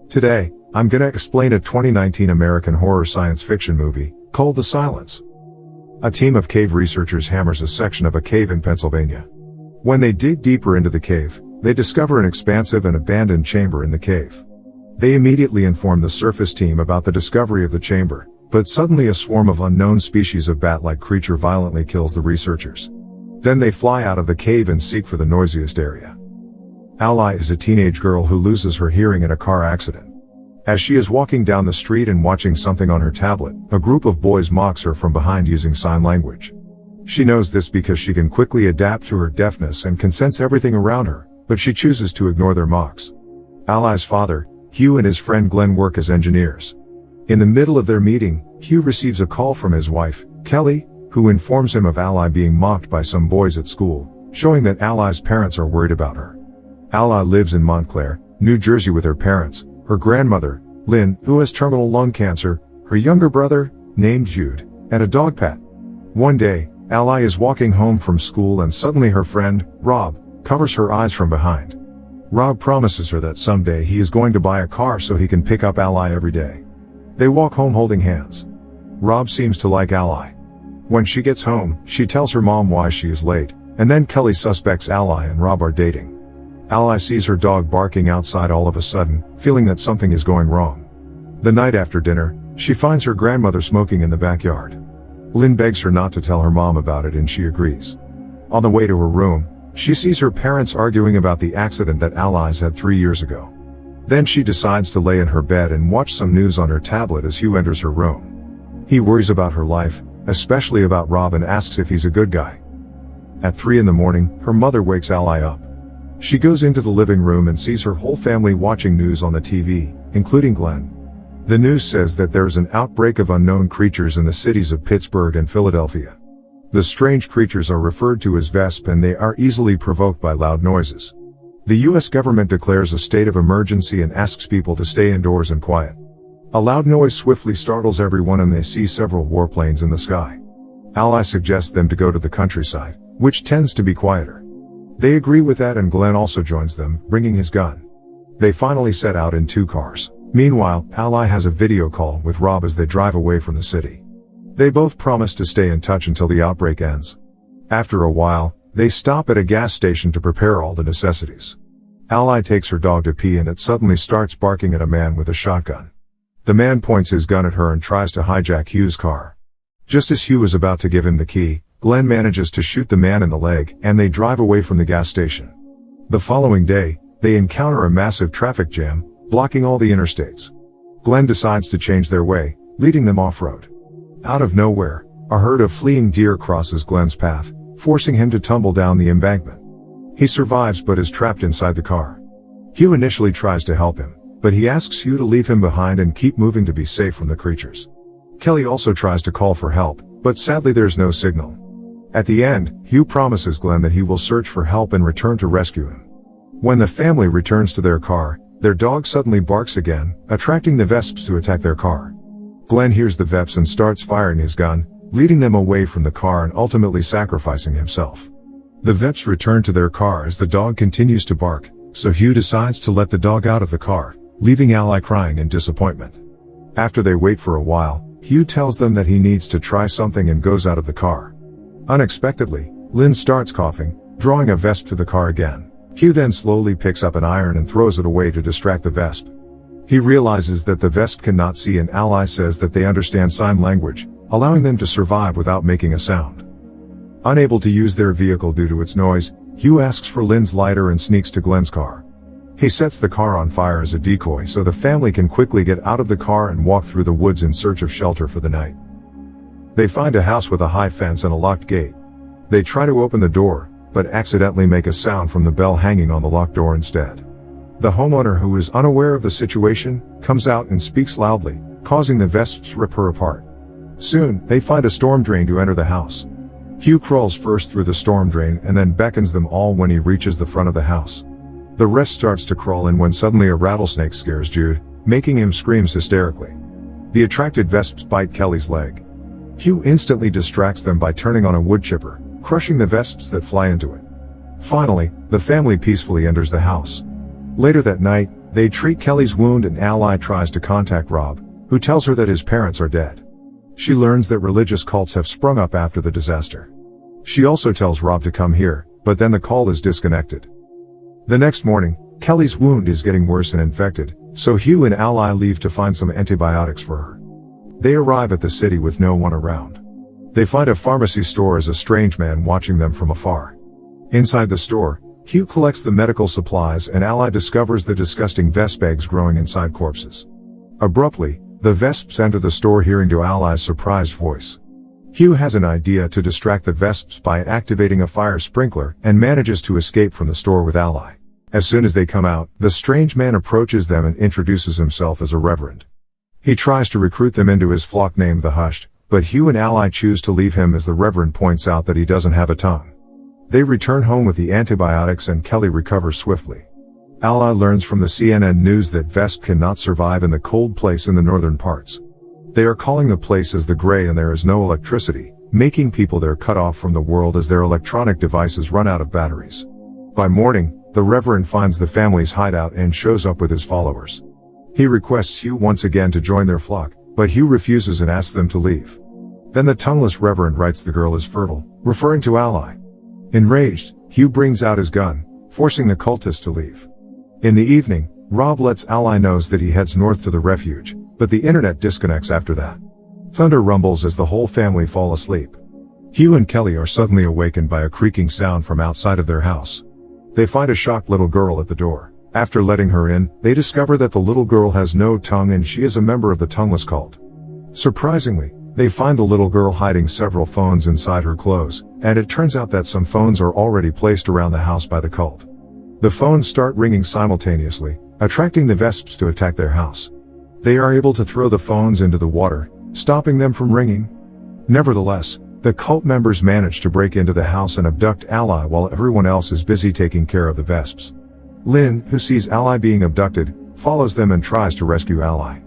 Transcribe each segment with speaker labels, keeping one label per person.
Speaker 1: Today, I'm gonna explain a 2019 American horror science fiction movie called The Silence. A team of cave researchers hammers a section of a cave in Pennsylvania. When they dig deeper into the cave, they discover an expansive and abandoned chamber in the cave. They immediately inform the surface team about the discovery of the chamber, but suddenly a swarm of unknown species of bat-like creature violently kills the researchers. Then they fly out of the cave and seek for the noisiest area. Ally is a teenage girl who loses her hearing in a car accident. As she is walking down the street and watching something on her tablet, a group of boys mocks her from behind using sign language. She knows this because she can quickly adapt to her deafness and can sense everything around her, but she chooses to ignore their mocks. Ally's father, Hugh, and his friend Glenn work as engineers. In the middle of their meeting, Hugh receives a call from his wife, Kelly, who informs him of Ally being mocked by some boys at school, showing that Ally's parents are worried about her. Ally lives in Montclair, New Jersey with her parents, her grandmother, Lynn, who has terminal lung cancer, her younger brother, named Jude, and a dog pet. One day, Ally is walking home from school and suddenly her friend, Rob, covers her eyes from behind. Rob promises her that someday he is going to buy a car so he can pick up Ally every day. They walk home holding hands. Rob seems to like Ally. When she gets home, she tells her mom why she is late, and then Kelly suspects Ally and Rob are dating. Ally sees her dog barking outside all of a sudden, feeling that something is going wrong. The night after dinner, she finds her grandmother smoking in the backyard. Lynn begs her not to tell her mom about it and she agrees. On the way to her room, she sees her parents arguing about the accident that Ally's had 3 years ago. Then she decides to lay in her bed and watch some news on her tablet as Hugh enters her room. He worries about her life, especially about Rob, and asks if he's a good guy. At 3 in the morning, her mother wakes Ally up. She goes into the living room and sees her whole family watching news on the TV, including Glenn. The news says that there is an outbreak of unknown creatures in the cities of Pittsburgh and Philadelphia. The strange creatures are referred to as Vesp and they are easily provoked by loud noises. The US government declares a state of emergency and asks people to stay indoors and quiet. A loud noise swiftly startles everyone and they see several warplanes in the sky. Ally suggests them to go to the countryside, which tends to be quieter. They agree with that and Glenn also joins them, bringing his gun. They finally set out in 2 cars. Meanwhile, Ally has a video call with Rob as they drive away from the city. They both promise to stay in touch until the outbreak ends. After a while, they stop at a gas station to prepare all the necessities. Ally takes her dog to pee and it suddenly starts barking at a man with a shotgun. The man points his gun at her and tries to hijack Hugh's car. Just as Hugh is about to give him the key, Glenn manages to shoot the man in the leg and they drive away from the gas station. The following day, they encounter a massive traffic jam, blocking all the interstates. Glenn decides to change their way, leading them off-road. Out of nowhere, a herd of fleeing deer crosses Glenn's path, forcing him to tumble down the embankment. He survives but is trapped inside the car. Hugh initially tries to help him, but he asks Hugh to leave him behind and keep moving to be safe from the creatures. Kelly also tries to call for help, but sadly there's no signal. At the end, Hugh promises Glenn that he will search for help and return to rescue him. When the family returns to their car, their dog suddenly barks again, attracting the Vesps to attack their car. Glenn hears the Vesps and starts firing his gun, leading them away from the car and ultimately sacrificing himself. The Vesps return to their car as the dog continues to bark, so Hugh decides to let the dog out of the car, leaving Ally crying in disappointment. After they wait for a while, Hugh tells them that he needs to try something and goes out of the car. Unexpectedly, Lynn starts coughing, drawing a Vesp to the car again. Hugh then slowly picks up an iron and throws it away to distract the Vesp. He realizes that the Vesp cannot see and Ally says that they understand sign language, allowing them to survive without making a sound. Unable to use their vehicle due to its noise, Hugh asks for Lynn's lighter and sneaks to Glenn's car. He sets the car on fire as a decoy so the family can quickly get out of the car and walk through the woods in search of shelter for the night. They find a house with a high fence and a locked gate. They try to open the door, but accidentally make a sound from the bell hanging on the locked door instead. The homeowner, who is unaware of the situation, comes out and speaks loudly, causing the Vesps to rip her apart. Soon, they find a storm drain to enter the house. Hugh crawls first through the storm drain and then beckons them all when he reaches the front of the house. The rest starts to crawl in when suddenly a rattlesnake scares Jude, making him scream hysterically. The attracted Vesps bite Kelly's leg. Hugh instantly distracts them by turning on a wood chipper, crushing the Vesps that fly into it. Finally, the family peacefully enters the house. Later that night, They treat Kelly's wound and Ally tries to contact Rob, who tells her that his parents are dead. She learns that religious cults have sprung up after the disaster. She also tells Rob to come here, but then the call is disconnected. The next morning, Kelly's wound is getting worse and infected, so Hugh and Ally leave to find some antibiotics for her. They arrive at the city with no one around. They find a pharmacy store as a strange man watching them from afar. Inside the store, Hugh collects the medical supplies and Ally discovers the disgusting vesp eggs growing inside corpses. Abruptly, the vesps enter the store hearing to Ally's surprised voice. Hugh has an idea to distract the vesps by activating a fire sprinkler and manages to escape from the store with Ally. As soon as they come out, the strange man approaches them and introduces himself as a reverend. He tries to recruit them into his flock named the Hushed, but Hugh and Ally choose to leave him as the reverend points out that he doesn't have a tongue. They return home with the antibiotics and Kelly recovers swiftly. Ally learns from the CNN news that Vesp cannot survive in the cold place in the northern parts. They are calling the place as the Gray and there is no electricity, making people there cut off from the world as their electronic devices run out of batteries. By morning, the Reverend finds the family's hideout and shows up with his followers. He requests Hugh once again to join their flock, but Hugh refuses and asks them to leave. Then the tongueless Reverend writes the girl is fertile, referring to Ally. Enraged, Hugh brings out his gun, forcing the cultists to leave. In the evening, Rob lets Ally know that he heads north to the refuge, but the internet disconnects after that. Thunder rumbles as the whole family fall asleep. Hugh and Kelly are suddenly awakened by a creaking sound from outside of their house. They find a shocked little girl at the door. After letting her in, they discover that the little girl has no tongue and she is a member of the tongueless cult. Surprisingly, they find the little girl hiding several phones inside her clothes, and it turns out that some phones are already placed around the house by the cult. The phones start ringing simultaneously, attracting the Vesps to attack their house. They are able to throw the phones into the water, stopping them from ringing. Nevertheless, the cult members manage to break into the house and abduct Ally while everyone else is busy taking care of the Vesps. Lynn, who sees Ally being abducted, follows them and tries to rescue Ally.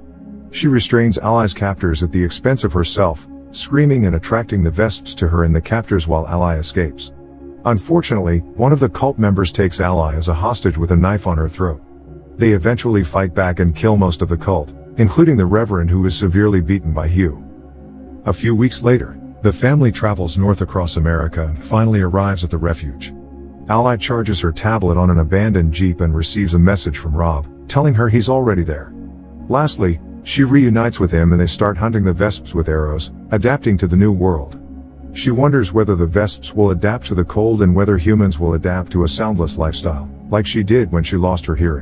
Speaker 1: She restrains Ally's captors at the expense of herself, screaming and attracting the Vesps to her and the captors while Ally escapes. Unfortunately, one of the cult members takes Ally as a hostage with a knife on her throat. They eventually fight back and kill most of the cult, including the Reverend who is severely beaten by Hugh. A few weeks later, the family travels north across America and finally arrives at the refuge. Ally charges her tablet on an abandoned Jeep and receives a message from Rob, telling her he's already there. Lastly, she reunites with him and they start hunting the Vesps with arrows, adapting to the new world. She wonders whether the Vesps will adapt to the cold and whether humans will adapt to a soundless lifestyle, like she did when she lost her hearing.